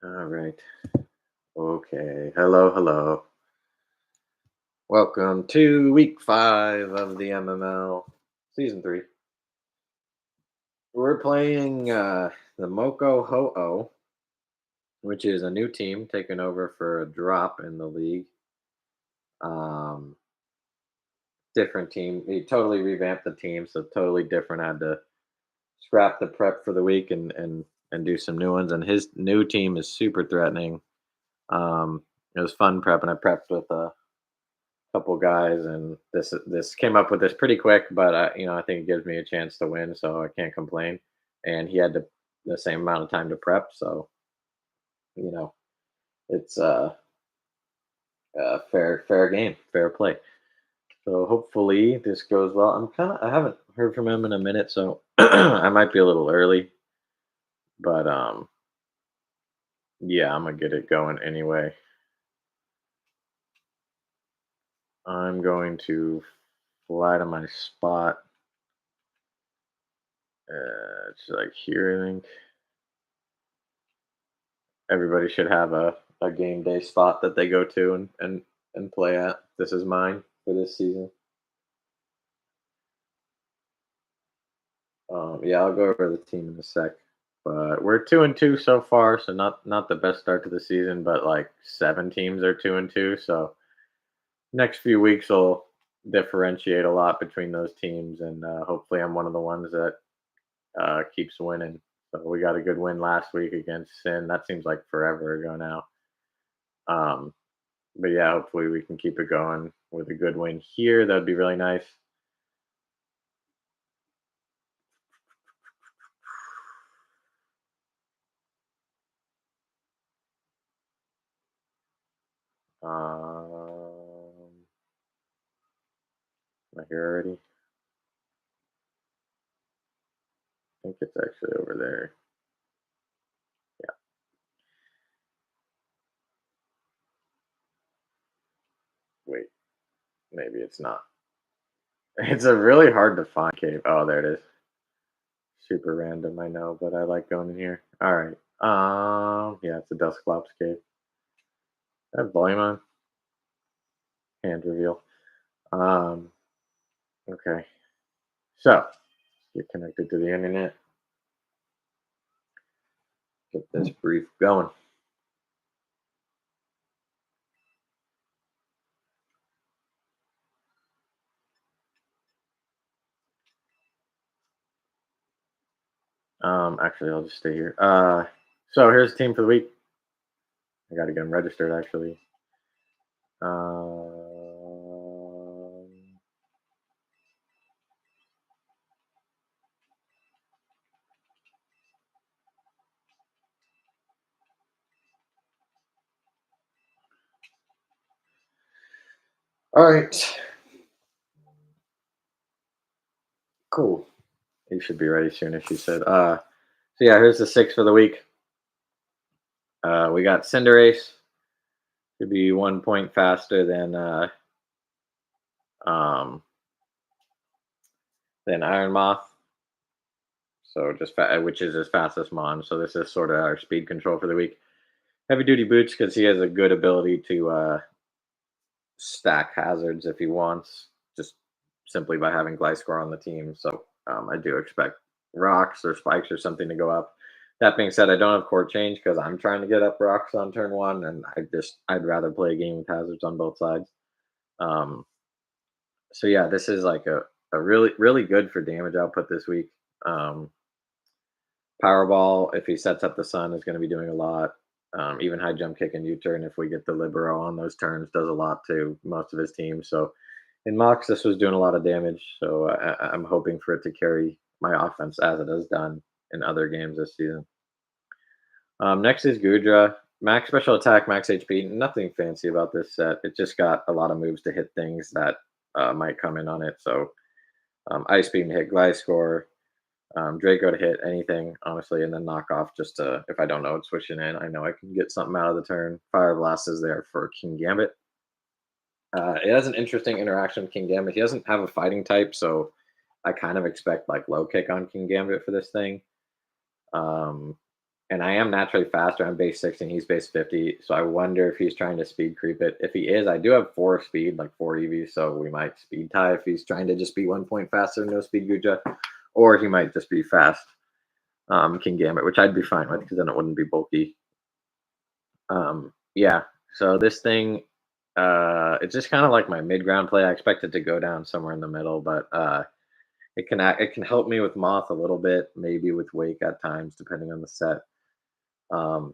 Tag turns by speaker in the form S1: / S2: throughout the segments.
S1: All right. Okay. Hello, hello. Welcome to week 5 of the MML season 3. We're playing the Moco Ho-oh, which is a new team taken over for a drop in the league. Um, Different team. He totally revamped the team, so totally different. I had to scrap the prep for the week and do some new ones. And his new team is super threatening. It was fun prep, and I prepped with couple guys, and this came up with this pretty quick, but I think it gives me a chance to win, so I can't complain. And he had the same amount of time to prep, so you know it's fair game, fair play. So hopefully this goes well. I haven't heard from him in a minute, so I might be a little early, but yeah, I'm gonna get it going anyway. I'm going to fly to my spot. It's like here, I think. Everybody should have a game day spot that they go to and play at. This is mine for this season. Yeah, I'll go over the team in a sec. But we're 2-2 so far, so not the best start to the season, but like 7 teams are 2-2. So next few weeks will differentiate a lot between those teams, and hopefully I'm one of the ones that keeps winning. So we got a good win last week against Sin. That seems like forever ago now. Um, but yeah, hopefully we can keep it going with a good win here. That'd be really nice. Um, am I here already? I think it's actually over there. Yeah, wait, maybe it's not. It's a really hard to find cave. Oh, there it is. Super random, I know, but I like going in here. All right. Yeah, it's a Dusclops cave. I have volume on. Hand reveal. Um, okay. So get connected to the internet. Get this brief going. Actually, I'll just stay here. So here's the team for the week. I got to get them registered actually. Um, all right, cool. You should be ready soon, as she said. So yeah, here's the 6 for the week. We got Cinderace to be 1 point faster um, than Iron Moth. So which is his fastest mon. So this is sort of our speed control for the week. Heavy duty boots because he has a good ability to stack hazards if he wants, just simply by having Gliscor on the team. So I do expect rocks or spikes or something to go up. That being said, I don't have court change because I'm trying to get up rocks on turn 1, and I'd rather play a game with hazards on both sides. Um, so yeah, this is like a really good for damage output this week. Um, Powerball, if he sets up the sun, is going to be doing a lot. Even high jump kick and U-turn, if we get the libero on those turns, does a lot to most of his team. So in mocks, this was doing a lot of damage. So I'm hoping for it to carry my offense as it has done in other games this season. Next is Gudra. Max special attack, max HP. Nothing fancy about this set. It just got a lot of moves to hit things that might come in on it. So Ice Beam to hit Gliscor, Draco to hit anything, honestly, and then knock off just to, if I don't know what's switching in, I know I can get something out of the turn. Fire Blast is there for King Gambit. It has an interesting interaction with King Gambit. He doesn't have a fighting type, so I kind of expect like low kick on King Gambit for this thing. Um, And I am naturally faster. I'm base 60 and he's base 50. So I wonder if he's trying to speed creep it. If he is, I do have 4 speed, like 4 EVs. So we might speed tie if he's trying to just be 1 point faster, no speed Guja. Or he might just be fast, King Gambit, which I'd be fine with because then it wouldn't be bulky. Yeah. So this thing, it's just kind of like my mid ground play. I expect it to go down somewhere in the middle, but it can help me with Moth a little bit, maybe with Wake at times, depending on the set. Um,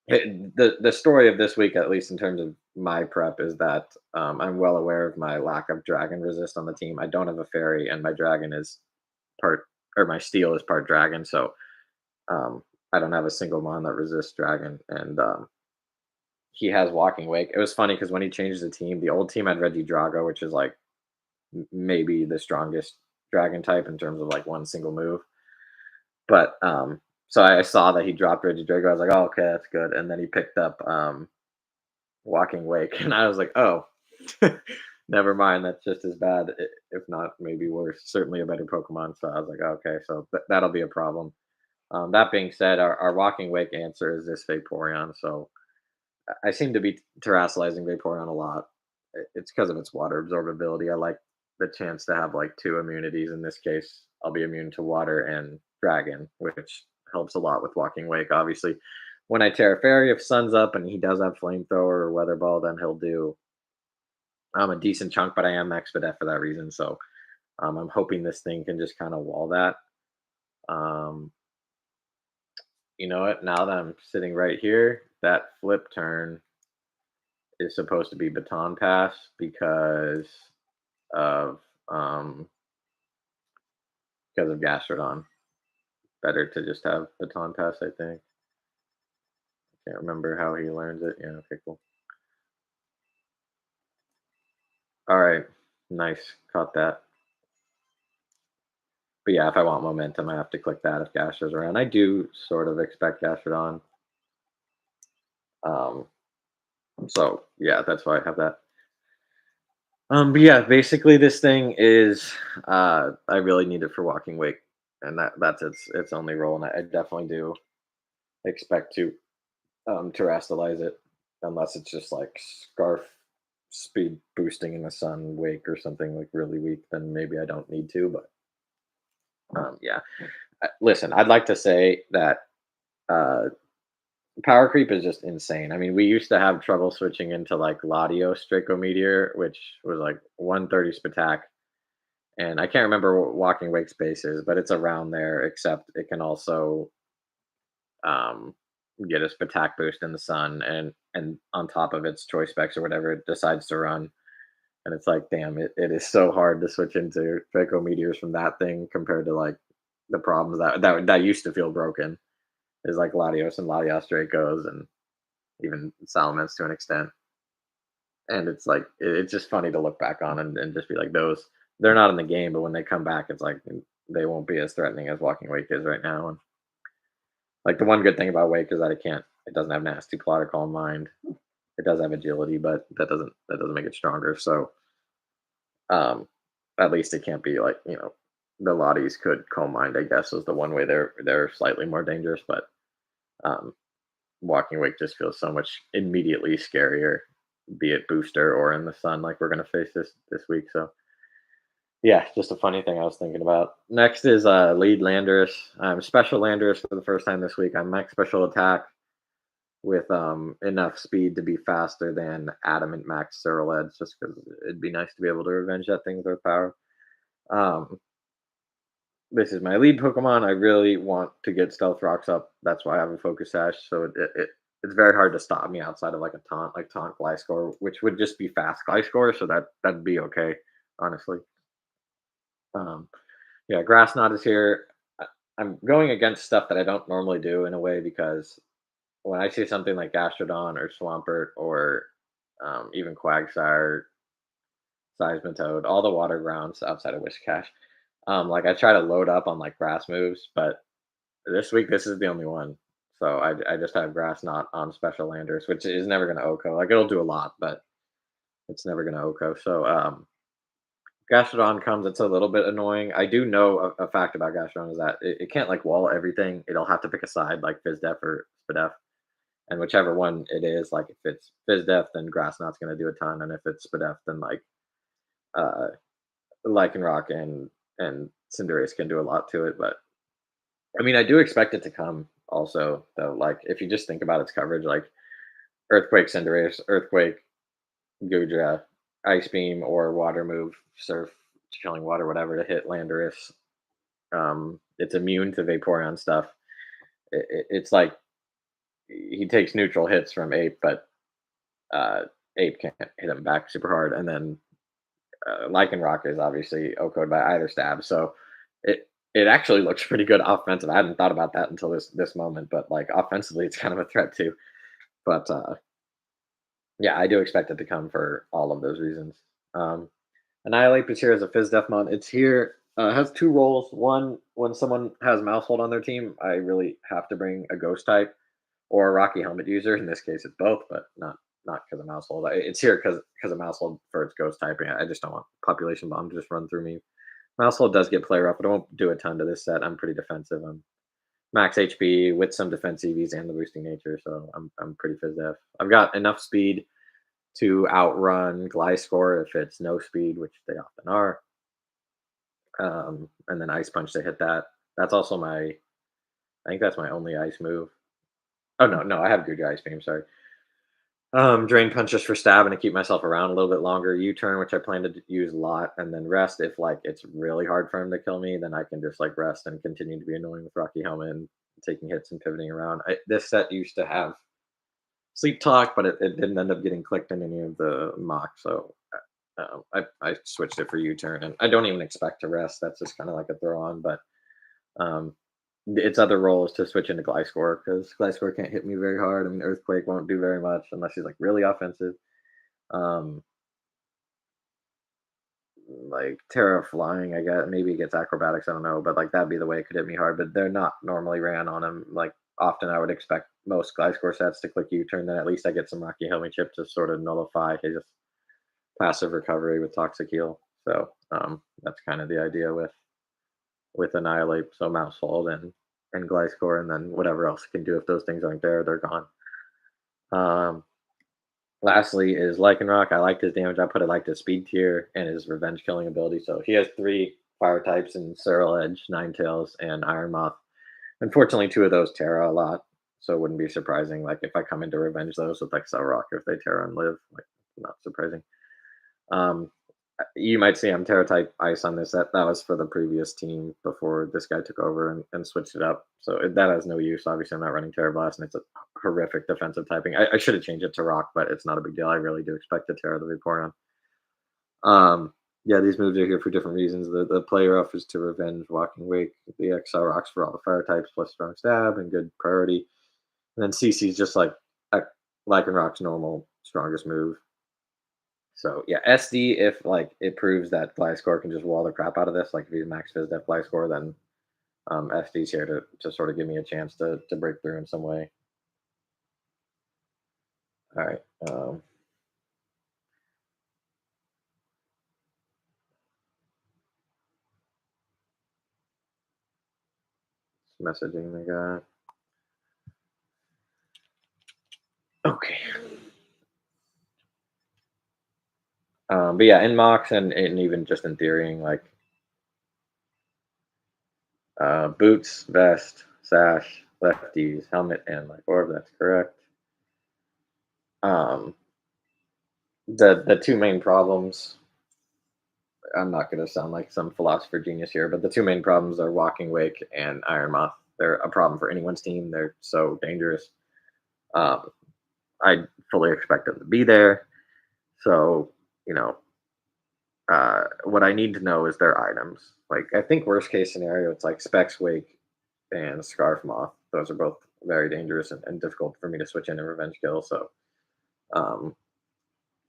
S1: the story of this week, at least in terms of my prep, is that I'm well aware of my lack of dragon resist on the team. I don't have a fairy, and my dragon is part, or my steel is part dragon, so um, I don't have a single mon that resists dragon, and he has walking wake. It was funny because when he changed the team, the old team had Reggie Drago, which is like maybe the strongest dragon type in terms of like one single move. But so I saw that he dropped Reggie Drago. I was like, oh, okay, that's good. And then he picked up Walking Wake, and I was like, oh, never mind. That's just as bad, if not maybe worse. Certainly a better Pokemon. So I was like, okay, so that'll be a problem. That being said, our Walking Wake answer is this Vaporeon. So I seem to be terrestrializing Vaporeon a lot. It's because of its water absorbability. I like the chance to have like two immunities. In this case, I'll be immune to water and dragon, which helps a lot with Walking Wake. Obviously, when I Terra Fairy, if Sun's up and he does have Flamethrower or Weather Ball, then he'll do a decent chunk. But I am Expedite for that reason, so I'm hoping this thing can just kind of wall that. Um, you know what? Now that I'm sitting right here, that flip turn is supposed to be baton pass because of um Gastrodon. Better to just have baton pass, I think. Can't remember how he learns it. Yeah, okay, cool. All right, nice, caught that. But yeah, if I want momentum, I have to click that if Gastro's around. I do sort of expect Gastrodon. Um, so yeah, that's why I have that. But yeah, basically this thing is I really need it for walking wake, and that's its only role, and I definitely do expect to terrestrialize it, unless it's just like scarf speed boosting in the sun wake or something like really weak. Then maybe I don't need to. But yeah, listen, I'd like to say that uh, power creep is just insane. I mean, we used to have trouble switching into like Latios Draco Meteor, which was like 130 Spatak. And I can't remember what Walking Wake space is, but it's around there, except it can also um, get a Spatak boost in the sun, and on top of its choice specs or whatever it decides to run. And it's like, damn, it is so hard to switch into Draco Meteors from that thing compared to like the problems that used to feel broken is like Latios and Latios Dracos and even Salamence to an extent. And it's like it's just funny to look back on and just be like those they're not in the game, but when they come back, it's like they won't be as threatening as Walking Wake is right now. And like the one good thing about Wake is that it doesn't have nasty plot or calm mind. It does have agility, but that doesn't make it stronger. So um at least it can't be like, the Lotties could calm mind, I guess, is the one way they're slightly more dangerous, but um Walking Wake just feels so much immediately scarier, be it booster or in the sun like we're gonna face this week. So yeah, just a funny thing I was thinking about. Next is lead Landorus. Special Landorus for the first time this week. I'm max special attack with enough speed to be faster than Adamant Max Cyril Edge, just because it'd be nice to be able to revenge that thing with our power. Um, this is my lead Pokemon. I really want to get Stealth Rocks up. That's why I have a Focus Sash. So it's very hard to stop me outside of like a taunt, like taunt Gliscor, which would just be fast Gliscor. So that'd be okay, honestly. Um, yeah, Grass Knot is here. I'm going against stuff that I don't normally do in a way because when I see something like Gastrodon or Swampert or even Quagsire, Seismitoad, all the water grounds outside of Whiscash, like I try to load up on like grass moves, but this week this is the only one. So I just have Grass Knot on Special Landers, which is never going to OHKO. Like it'll do a lot, but it's never going to OHKO. So Gastrodon comes, it's a little bit annoying. I do know a fact about Gastrodon is that it can't like wall everything. It'll have to pick a side like FizzDef or SpDef. And whichever one it is, like if it's FizzDef, then Grassnot's gonna do a ton. And if it's SpDef, then like uh Lycanroc and Cinderace can do a lot to it. But I mean I do expect it to come also though. Like if you just think about its coverage, like Earthquake, Cinderace, Earthquake, Gudra, Ice Beam, or Water Move, Surf, Chilling Water, whatever to hit Landorus. It's immune to Vaporeon stuff. It's like he takes neutral hits from Ape, but Ape can't hit him back super hard. And then Lycanroc is obviously OHKO'd by either stab, so it actually looks pretty good offensive. I hadn't thought about that until this moment, but like offensively, it's kind of a threat too. But yeah, I do expect it to come for all of those reasons. Um, Annihilate is here as a Fizz Defmon. It's here. Has two roles. One, when someone has Mousehold on their team, I really have to bring a Ghost type or a Rocky Helmet user. In this case, it's both, but not because of Mousehold. It's here because of Mousehold for its Ghost typing. I just don't want Population Bomb to just run through me. Mousehold does get play rough, but I won't do a ton to this set. I'm pretty defensive. I'm max HP with some defense EVs and the boosting nature, so I'm pretty Fizz Def. I've got enough speed to outrun Gliscor if it's no speed, which they often are. And then Ice Punch to hit that. That's also I think that's my only ice move. Oh no, I have Good Ice Beam. Sorry. Drain Punch just for stabbing to keep myself around a little bit longer. U-turn, which I plan to use a lot, and then rest if like it's really hard for him to kill me. Then I can just like rest and continue to be annoying with Rocky Helmet and taking hits and pivoting around. This set used to have Sleep Talk, but it didn't end up getting clicked in any of the mock. So I switched it for U-turn, and I don't even expect to rest. That's just kind of like a throw on. But um, its other role is to switch into Gliscor because Gliscor can't hit me very hard. I mean, Earthquake won't do very much unless he's like really offensive. Um, like Terra Flying, I guess maybe it gets acrobatics. I don't know, but like that'd be the way it could hit me hard. But they're not normally ran on him. Like often, I would expect most Gliscor sets to click U-turn. Then at least I get some Rocky Helmet chip to sort of nullify his passive recovery with Toxic Heal. So that's kind of the idea with Annihilate. So Mousehold and Gliscor, and then whatever else it can do if those things aren't there, they're gone. Um, Lastly is Lycanroc. I liked his damage output. I liked his speed tier and his revenge killing ability. So he has three fire types in Cyril Edge, Ninetales, and Iron Moth. Unfortunately, two of those Terra a lot. So it wouldn't be surprising. Like if I come in to revenge those with like Cellrock, if they Terra and live, like not surprising. Um, you might see I'm Terra type Ice on this. That was for the previous team before this guy took over and switched it up. So that has no use. Obviously, I'm not running Terra Blast, and it's a horrific defensive typing. I should have changed it to Rock, but it's not a big deal. I really do expect to Terra the Vaporeon. Yeah, these moves are here for different reasons. The player offers to revenge Walking Wake. The XL rocks for all the fire types plus strong stab and good priority. And then CC is just like Lycanroc's normal strongest move. So yeah, SD if like it proves that Gliscor can just wall the crap out of this, like if he's max Fizz Def Gliscor, then SD's here to sort of give me a chance to break through in some way. All right. Messaging the guy. Okay. But yeah, in mocks and even just in theorying, like boots, vest, sash, lefties, helmet, and like orb. That's correct. Um, the two main problems. I'm not going to sound like some philosopher genius here, but the two main problems are Walking Wake and Iron Moth. They're a problem for anyone's team. They're so dangerous. Um, I fully expect them to be there. So, you know, what I need to know is their items. Like, I think worst case scenario, it's like Specs Wake and Scarf Moth. Those are both very dangerous and difficult for me to switch in and revenge kill. So, um,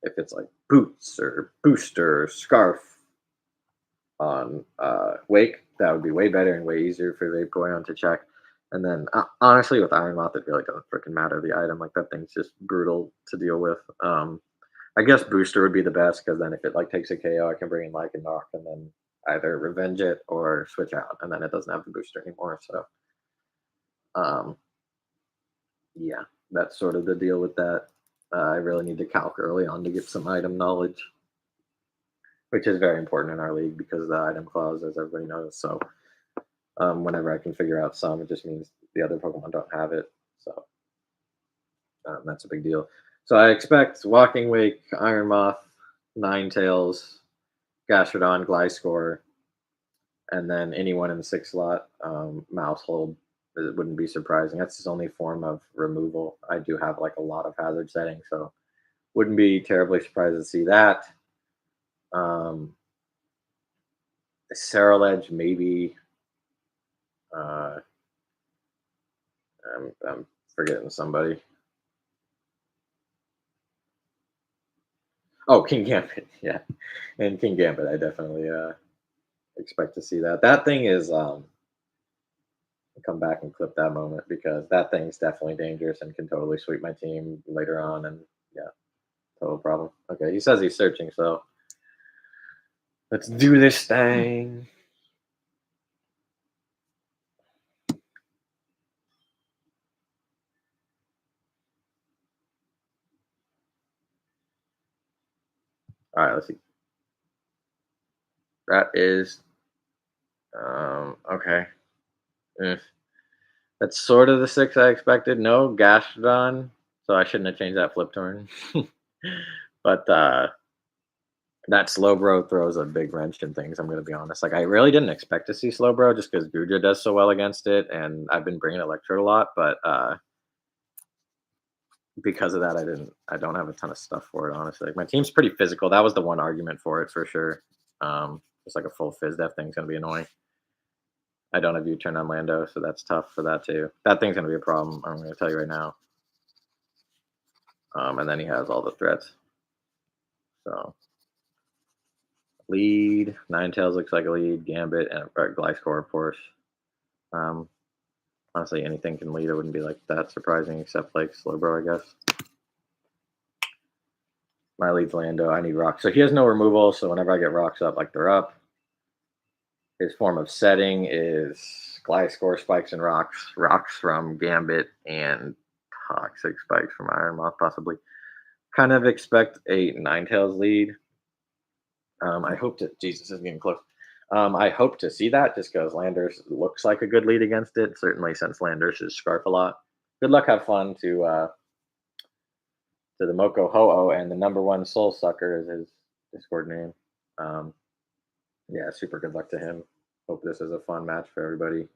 S1: if it's like Boots or Booster, or Scarf on Wake, that would be way better and way easier for Vaporeon to check. And then, honestly, with Iron Moth, it really doesn't freaking matter the item. Like, that thing's just brutal to deal with. I guess booster would be the best because then if it like takes a KO, I can bring in like a knock and then either revenge it or switch out, and then it doesn't have the booster anymore. So, um, yeah, that's sort of the deal with that. I really need to calc early on to get some item knowledge, which is very important in our league because of the item clause, as everybody knows. So, whenever I can figure out some, it just means the other Pokemon don't have it. So, that's a big deal. So I expect Walking Wake, Iron Moth, Ninetales, Gastrodon, Gliscor, and then anyone in the sixth slot, Mousehold. It wouldn't be surprising. That's his only form of removal. I do have like a lot of hazard settings, so wouldn't be terribly surprised to see that. Um, Ledge, maybe. Uh, I'm forgetting somebody. Oh, King Gambit, yeah, and King Gambit. I definitely expect to see that. That thing is come back and clip that moment because that thing's definitely dangerous and can totally sweep my team later on. And yeah, total problem. Okay, he says he's searching, so let's do this thing. All right, let's see. That is okay. Eh, That's sort of the six I expected. No Gastrodon, so I shouldn't have changed that flip turn. But that Slowbro throws a big wrench in things. I'm going to be honest. Like I really didn't expect to see Slowbro just because Guja does so well against it, and I've been bringing Electrode a lot. But because of that, I don't have a ton of stuff for it. Honestly, like, my team's pretty physical. That was the one argument for it for sure. Just like a full Fizz Def thing's going to be annoying. I don't have U-turn on Lando, so that's tough for that too. That thing's going to be a problem. I'm going to tell you right now. And then he has all the threats. So lead, Ninetales looks like a lead, Gambit, and Gliscor, of course. Um, Honestly, anything can lead. It wouldn't be like that surprising, except like Slowbro, I guess. My lead's Lando. I need rocks. So he has no removal. So whenever I get rocks up, like they're up. His form of setting is Gliscor, spikes, and rocks. Rocks from Gambit and toxic spikes from Iron Moth, possibly. Kind of expect a Ninetales lead. I hope to. Jesus, this is getting close. I hope to see that just because Landers looks like a good lead against it. Certainly, since Landers is Scarf a lot. Good luck, have fun to the Moco Ho-oh, and the number one Soul Sucker is his Discord name. Um, yeah, super good luck to him. Hope this is a fun match for everybody.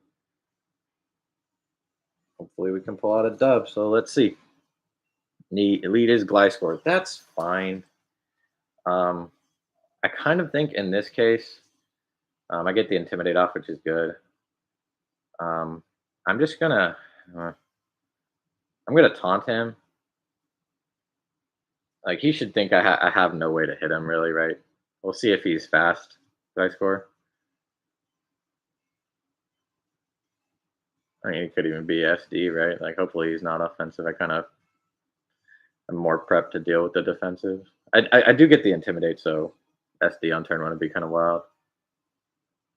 S1: Hopefully, we can pull out a dub. So let's see. Lead is Gliscor. That's fine. I kind of think in this case, I get the Intimidate off, which is good. I'm just gonna, I'm gonna taunt him. Like he should think I have no way to hit him, really, right? We'll see if he's fast. Gliscor. I mean, it could even be SD, right? Like, hopefully he's not offensive. I kind of am more prepped to deal with the defensive. I do get the Intimidate, so SD on turn one would be kind of wild.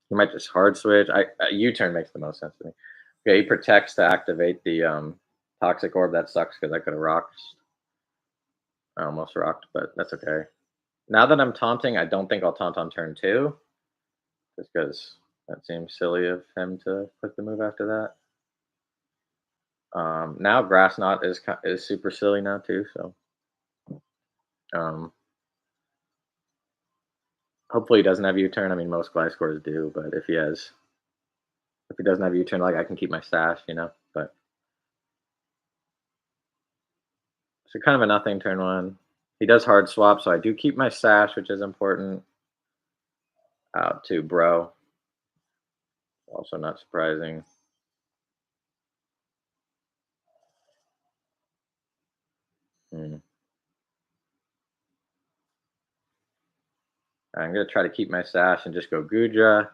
S1: He might just hard switch. U-turn makes the most sense to me. Okay, he protects to activate the Toxic Orb. That sucks because I could have rocked. I almost rocked, but that's okay. Now that I'm taunting, I don't think I'll taunt on turn two, just because that seems silly of him to put the move after that. Now Grass Knot is super silly now too. So hopefully he doesn't have U-turn. I mean, most Gliscors do, but if he doesn't have U-turn, like I can keep my stash, But so kind of a nothing turn one. He does hard swap, so I do keep my stash, which is important. Out to Bro. Also not surprising. I'm gonna try to keep my stash and just go Guja.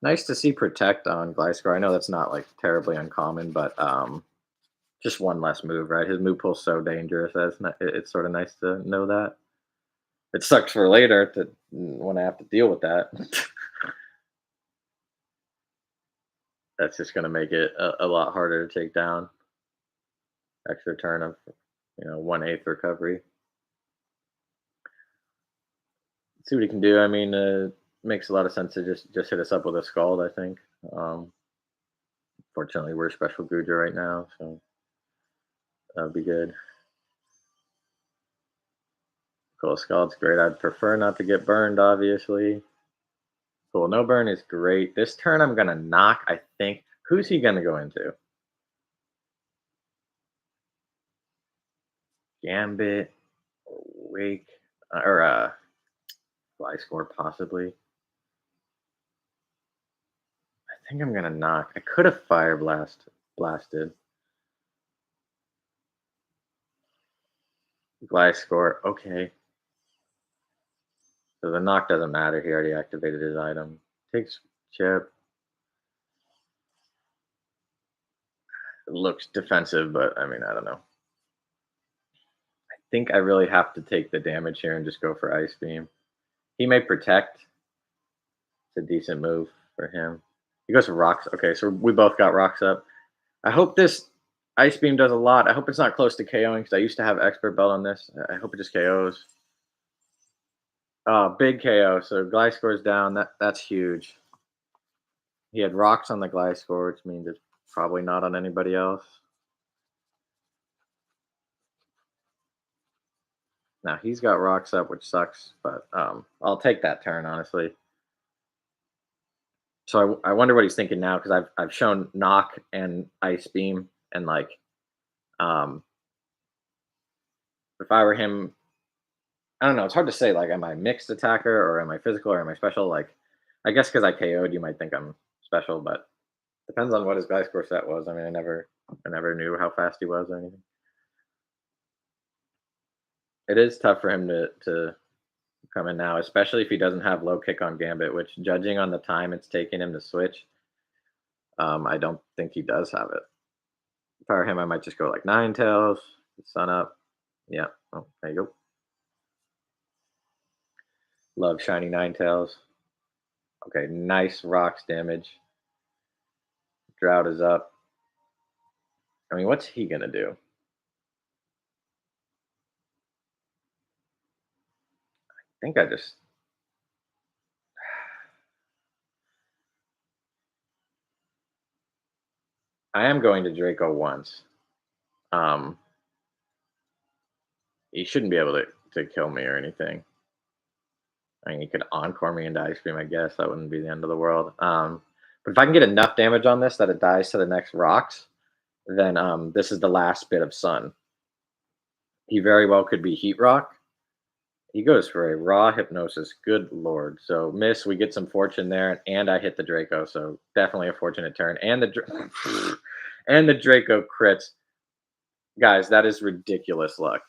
S1: Nice to see Protect on Gliscor. I know that's not like terribly uncommon, but Just one less move, right? His move pool's so dangerous. It's sort of nice to know that. It sucks for later to when I have to deal with that. That's just gonna make it a lot harder to take down. Extra turn of 1/8 recovery. See what he can do. I mean, makes a lot of sense to just hit us up with a scald. I think. Um, Fortunately, we're special Guja right now, so that'd be good. Cool, scald's great. I'd prefer not to get burned, obviously. Cool, no burn is great. This turn I'm gonna knock. I think. Who's he gonna go into? Gambit, Wake, or Fly Score possibly. I think I'm gonna knock. I could have blasted. Glide Score. Okay. So the knock doesn't matter. He already activated his item. Takes chip. It looks defensive, but I mean, I don't know. I think I really have to take the damage here and just go for Ice Beam. He may protect. It's a decent move for him. He goes for rocks. Okay, so we both got rocks up. I hope this Ice Beam does a lot. I hope it's not close to KOing because I used to have Expert Belt on this. I hope it just KOs. Oh, big KO. So Glide Score's down. That's huge. He had rocks on the Glide Score, which means it's probably not on anybody else. Now he's got rocks up, which sucks, but I'll take that turn honestly. So I wonder what he's thinking now because I've shown knock and ice beam and like um if I were him, I don't know. It's hard to say. Like, am I mixed attacker or am I physical or am I special? Like, I guess because I KO'd, you might think I'm special, but depends on what his guy score set was. I mean, I never knew how fast he was or anything. It is tough for him to come in now, especially if he doesn't have low kick on Gambit, which judging on the time it's taking him to switch, I don't think he does have it. If I were him, I might just go like Nine Tails, Sun Up. Yeah. Oh, there you go. Love shiny Nine Tails. Okay, nice rocks damage. Drought is up. I mean, what's he gonna do? I think I am going to Draco once. Um, he shouldn't be able to kill me or anything. I mean, he could encore me into Ice Cream, I guess. That wouldn't be the end of the world. But if I can get enough damage on this that it dies to the next rocks, then this is the last bit of Sun. He very well could be Heat Rock. He goes for a raw hypnosis. Good lord. So miss, we get some fortune there, and I hit the Draco. So definitely a fortunate turn. And and the Draco crits. Guys, that is ridiculous luck.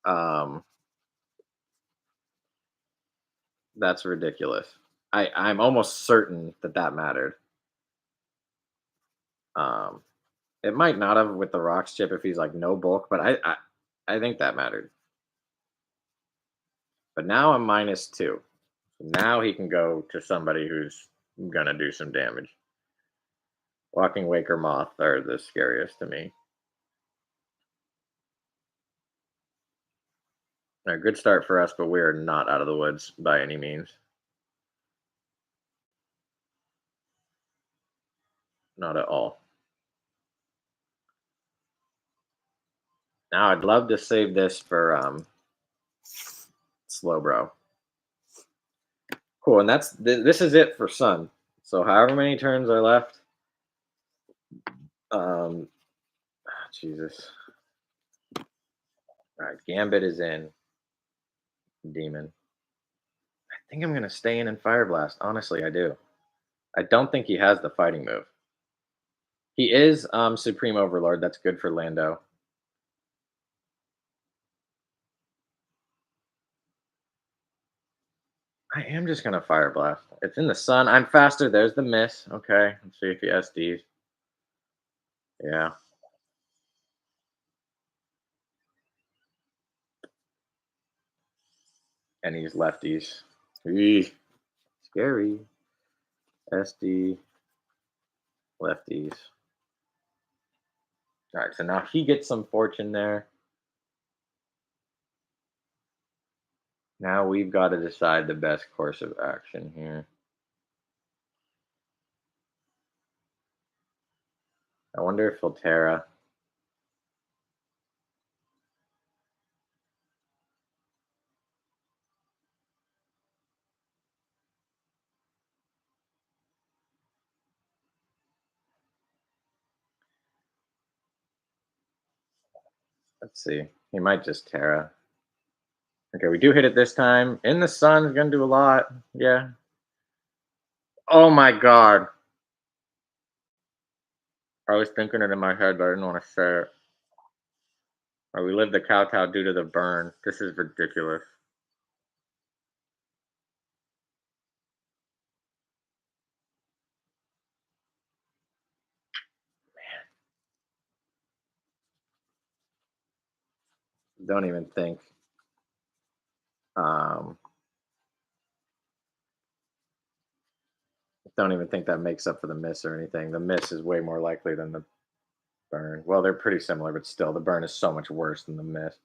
S1: Um, that's ridiculous. I'm almost certain that mattered. Um, it might not have with the rocks chip if he's like no bulk, but I think that mattered. But now I'm -2. Now he can go to somebody who's gonna do some damage. Walking Wake or Moth are the scariest to me. A good start for us, but we are not out of the woods by any means. Not at all. Now I'd love to save this for slow bro. Cool, and this is it for Sun. So however many turns are left, Jesus. All right, Gambit is in. Demon. I think I'm gonna stay in and Fire Blast. Honestly, I do. I don't think he has the fighting move. He is Supreme Overlord. That's good for Lando. I am just gonna Fire Blast. It's in the sun. I'm faster. There's the miss. Okay, let's see if he SDs. Yeah. And he's lefties. Eee, scary. SD, lefties. All right, so now he gets some fortune there. Now we've got to decide the best course of action here. I wonder if he'll Terra. Let's see. He might just Terra. Okay, we do hit it this time. In the sun is gonna do a lot. Yeah. Oh my god. I was thinking it in my head, but I didn't want to say it. Or we lived the kowtow due to the burn. This is ridiculous. Don't even think. Um, don't even think that makes up for the miss or anything. The miss is way more likely than the burn. Well, they're pretty similar, but still, the burn is so much worse than the miss.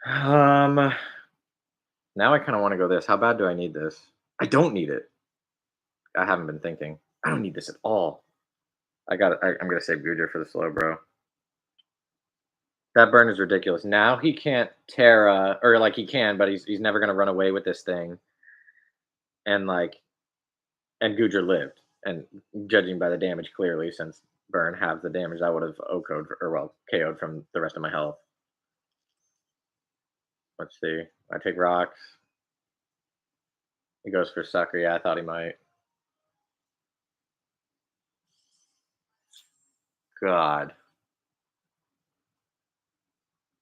S1: Um, Now I kind of want to go this. How bad do I need this? I don't need it. I haven't been thinking. I don't need this at all. I'm gonna save Gujar for the slow, bro. That burn is ridiculous. Now he can't Terra, or like he can, but he's never gonna run away with this thing. And like, and Gujar lived. And judging by the damage, clearly, since burn halves the damage, I would have OKO'd or well KO'd from the rest of my health. Let's see. I take rocks. He goes for sucker. Yeah, I thought he might. God,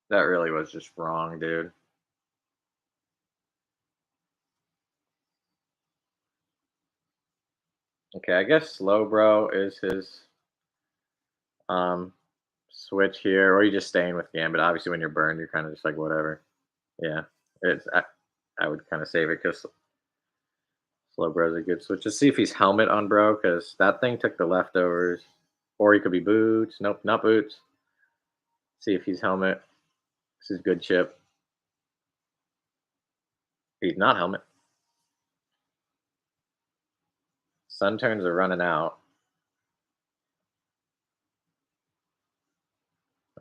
S1: that really was just wrong, dude. Okay, I guess slow bro is his um switch here, or you just staying with Gambit. Obviously, when you're burned, you're kind of just like whatever. Yeah, it's I would kind of save it because slow bro's a good switch. Just see if he's helmet on bro because that thing took the leftovers, or he could be boots. Nope, not boots. See if he's helmet. This is good chip. He's not helmet. Sun turns are running out.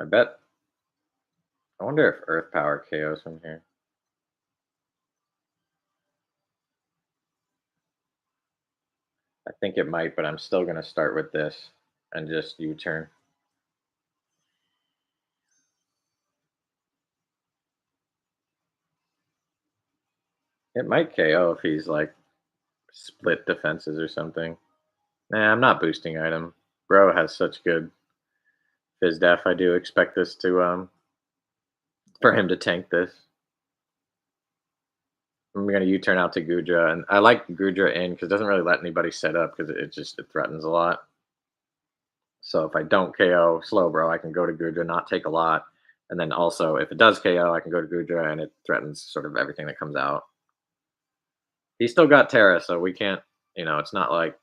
S1: I bet. I wonder if Earth Power KOs from here. I think it might, but I'm still gonna start with this and just U-turn. It might KO if he's like split defenses or something. Nah, I'm not boosting item. Bro has such good Fizz def. I do expect this to for him to tank this. I'm gonna U-turn out to Gudra, and I like Gudra in because it doesn't really let anybody set up because it threatens a lot. So if I don't KO slow bro, I can go to Gudra, not take a lot, and then also if it does KO, I can go to Gudra and it threatens sort of everything that comes out. He's still got Terra, so we can't. It's not like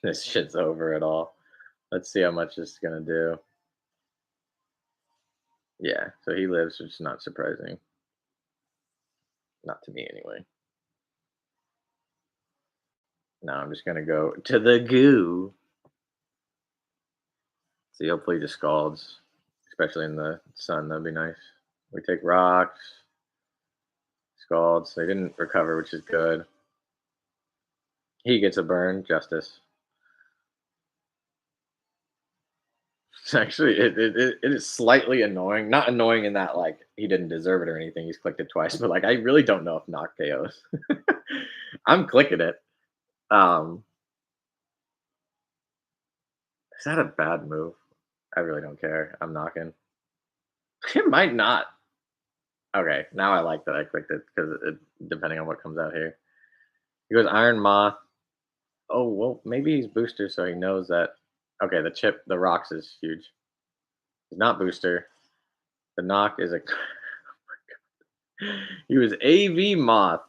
S1: this shit's over at all. Let's see how much this is gonna do. Yeah, so he lives, which is not surprising. Not to me, anyway. Now I'm just gonna go to the goo. See, hopefully the scalds, especially in the sun, that'd be nice. We take rocks, scalds. They didn't recover, which is good. He gets a burn, justice. Actually, it is slightly annoying. Not annoying in that like he didn't deserve it or anything. He's clicked it twice, but like I really don't know if knock KOs. I'm clicking it. Um, is that a bad move? I really don't care. I'm knocking. It might not. Okay, now I like that I clicked it because depending on what comes out here. He goes Iron Moth. Oh well, maybe he's booster, so he knows that. Okay, the rocks is huge. He's not booster. The knock is a. He was AV Moth.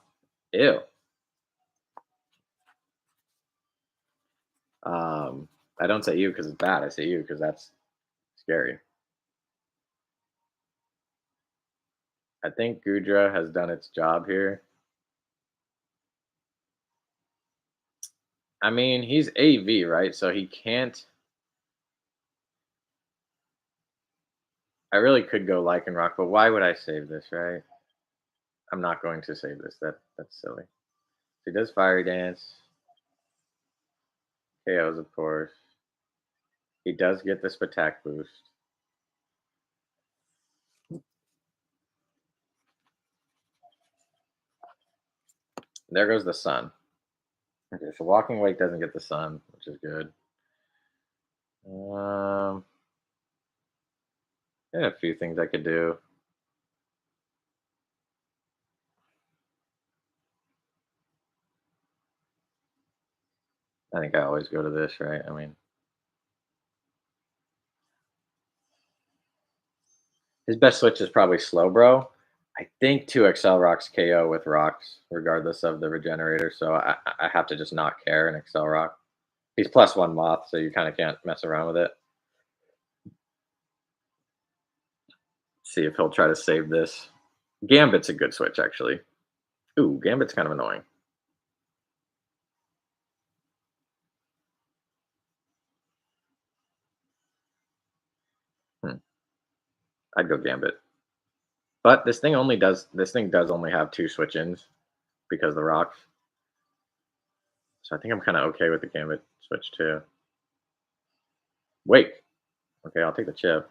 S1: Ew. I don't say you because it's bad. I say you because that's scary. I think Gudra has done its job here. I mean, he's AV, right? So he can't. I really could go Lycanroc, but why would I save this, right? I'm not going to save this. That's silly. He does Fiery Dance. KOs, of course. He does get this attack boost. There goes the sun. Okay, so Walking Wake doesn't get the sun, which is good. There are a few things I could do. I think I always go to this, right? I mean, his best switch is probably Slow Bro. I think 2 XL Rocks KO with rocks, regardless of the regenerator. So I have to just not care and XL Rock. He's +1 Moth, so you kind of can't mess around with it. See if he'll try to save this. Gambit's a good switch, actually. Ooh, Gambit's kind of annoying. Hmm. I'd go Gambit. But this thing does only have 2 switch-ins because of the rocks. So I think I'm kind of okay with the Gambit switch too. Wake. Okay, I'll take the chip.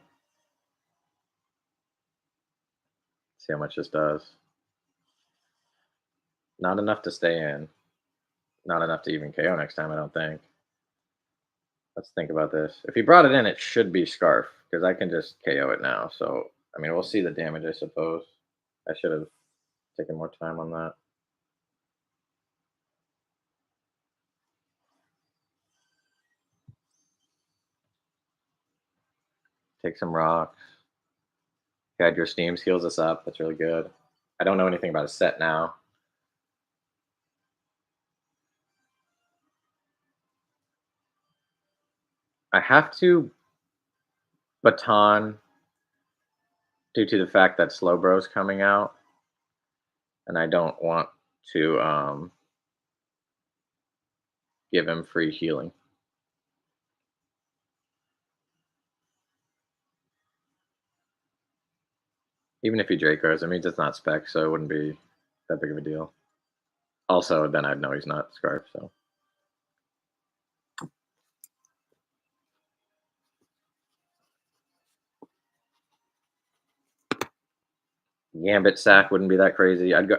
S1: See how much this does. Not enough to stay in. Not enough to even KO next time, I don't think. Let's think about this. If he brought it in, it should be Scarf, because I can just KO it now. So, I mean, we'll see the damage, I suppose. I should have taken more time on that. Take some rocks. Guide your steams heals us up. That's really good. I don't know anything about a set now. I have to baton due to the fact that Slowbro's coming out, and I don't want to give him free healing. Even if he Dracos, I mean, it's not spec, so it wouldn't be that big of a deal. Also, then I'd know he's not Scarf, so. Gambit sack wouldn't be that crazy. I'd go.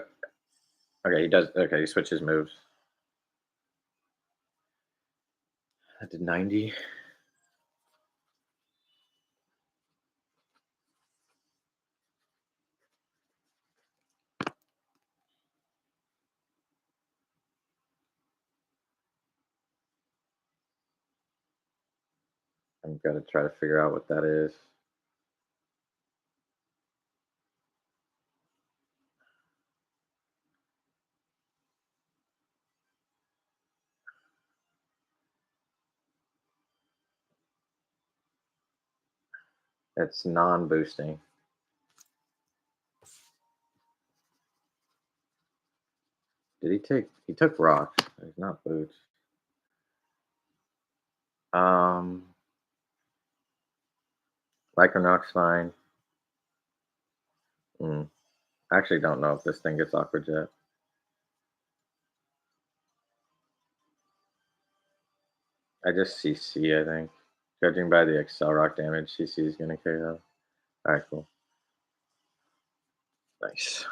S1: Okay, he does. Okay, he switches moves. I did 90. I'm gonna try to figure out what that is. It's non-boosting. Did he take? He took rocks. He's not boots. Um, Lycanroc's fine. I actually don't know if this thing gets Aqua Jet. I just CC, I think. Judging by the Excel Rock damage, CC is gonna KO. Alright, cool. Nice.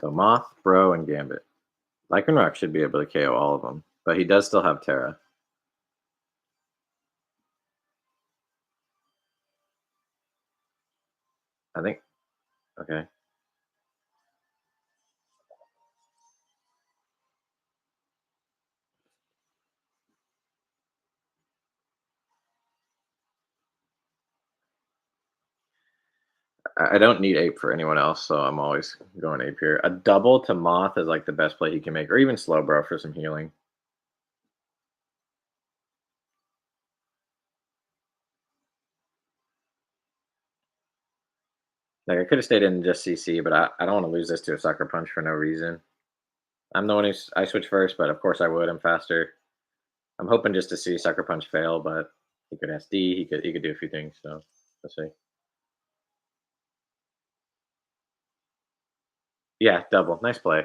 S1: So Moth, Bro, and Gambit. Lycanroc should be able to KO all of them, but he does still have Terra. I think. Okay. I don't need Ape for anyone else, so I'm always going Ape here. A double to Moth is like the best play he can make, or even Slowbro for some healing. Like I could have stayed in just CC, but I don't want to lose this to a Sucker Punch for no reason. I'm the one I switch first, but of course I would. I'm faster. I'm hoping just to see Sucker Punch fail, but he could SD. He could do a few things. So let's see. Yeah, double. Nice play.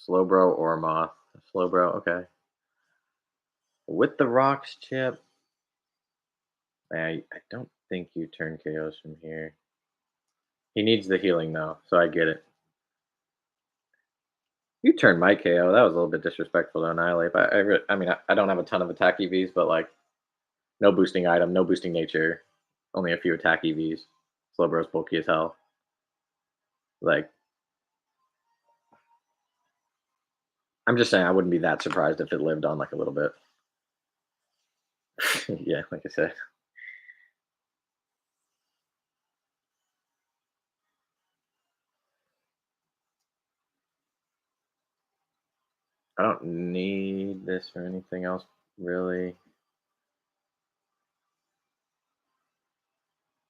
S1: Slowbro or Moth. Slowbro. Okay. With the rocks chip. I don't think you turn KOs from here. He needs the healing though, so I get it. You turned my KO. That was a little bit disrespectful to Annihilate. But I mean, I don't have a ton of attack EVs, but like, no boosting item, no boosting nature, only a few attack EVs. Slowbro's bulky as hell. Like, I'm just saying, I wouldn't be that surprised if it lived on like a little bit. Yeah, like I said. I don't need this or anything else, really.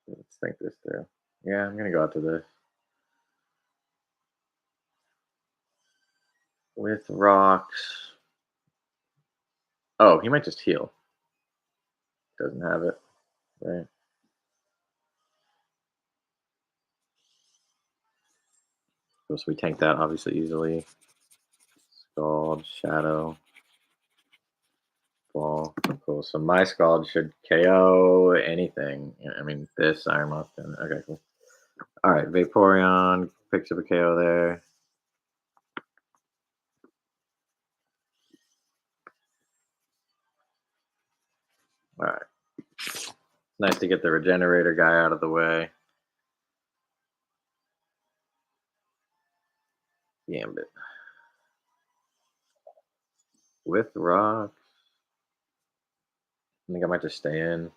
S1: Let's think this through. Yeah, I'm gonna go out to this. With rocks. Oh, he might just heal. Doesn't have it, right? So we tank that obviously easily. Scald, Shadow, Ball. Cool. So my Scald should KO anything. I mean, this Iron Moth. Okay, cool. All right, Vaporeon picks up a KO there. All right. Nice to get the Regenerator guy out of the way. Gambit. With rocks. I think I might just stay in.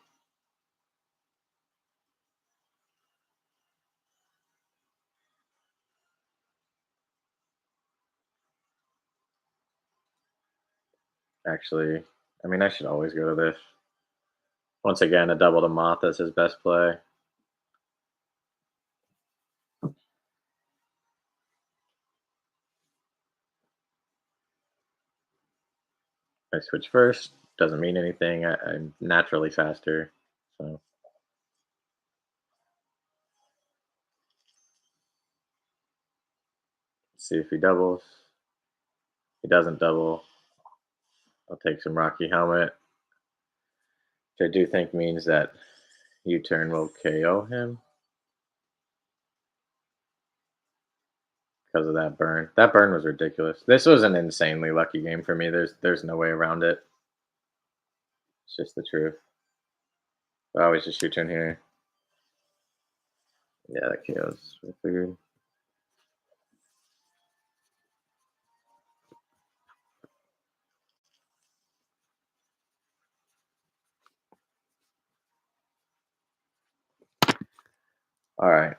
S1: Actually, I mean, I should always go to this. Once again, a double to Moth is his best play. I switch first. Doesn't mean anything. I'm naturally faster. So let's see if he doubles. He doesn't double. I'll take some Rocky Helmet, which I do think means that U-turn will KO him because of that burn. That burn was ridiculous. This was an insanely lucky game for me. There's no way around it. It's just the truth. I always just U-turn here. Yeah, that KOs. I figured. All right.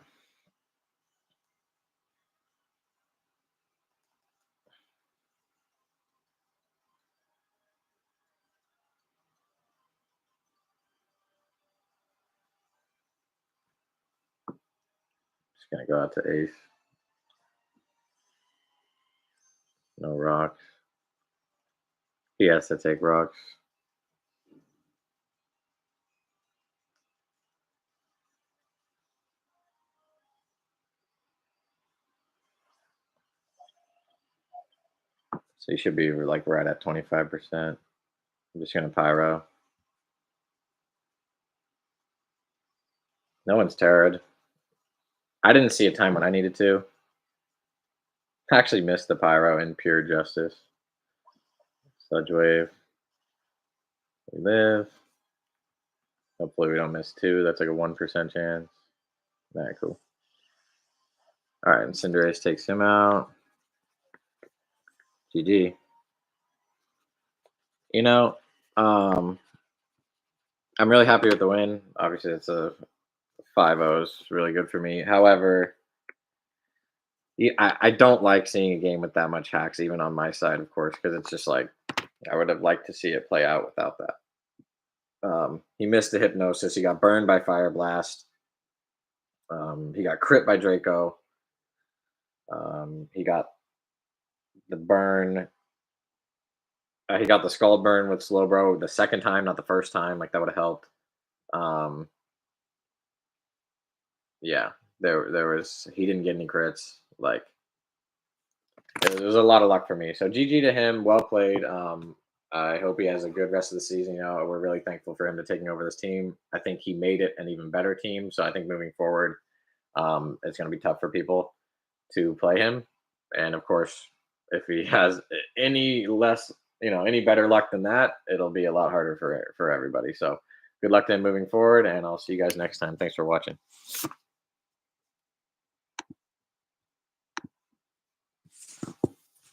S1: Just gonna go out to Ace. No rocks. He has to take rocks. So you should be like right at 25%. I'm just gonna pyro. No one's terrored. I didn't see a time when I needed to. Actually missed the pyro in pure justice. Sludge wave. We live. Hopefully we don't miss two. That's like a 1% chance. Alright, cool. Alright, and Cinderace takes him out. GG. You know, um, I'm really happy with the win. Obviously, it's a 5-0 is really good for me. However, I don't like seeing a game with that much hacks, even on my side, of course, because it's just like I would have liked to see it play out without that. He missed the hypnosis. He got burned by Fire Blast. He got crit by Draco. He got the burn. He got the skull burn with Slowbro the second time, not the first time. Like that would have helped. Um, yeah, there was he didn't get any crits. Like it was a lot of luck for me. So GG to him. Well played. I hope he has a good rest of the season. You know, we're really thankful for him to taking over this team. I think he made it an even better team. So I think moving forward, it's going to be tough for people to play him. And of course, if he has any less, any better luck than that, it'll be a lot harder for everybody. So good luck to him moving forward, and I'll see you guys next time. Thanks for watching.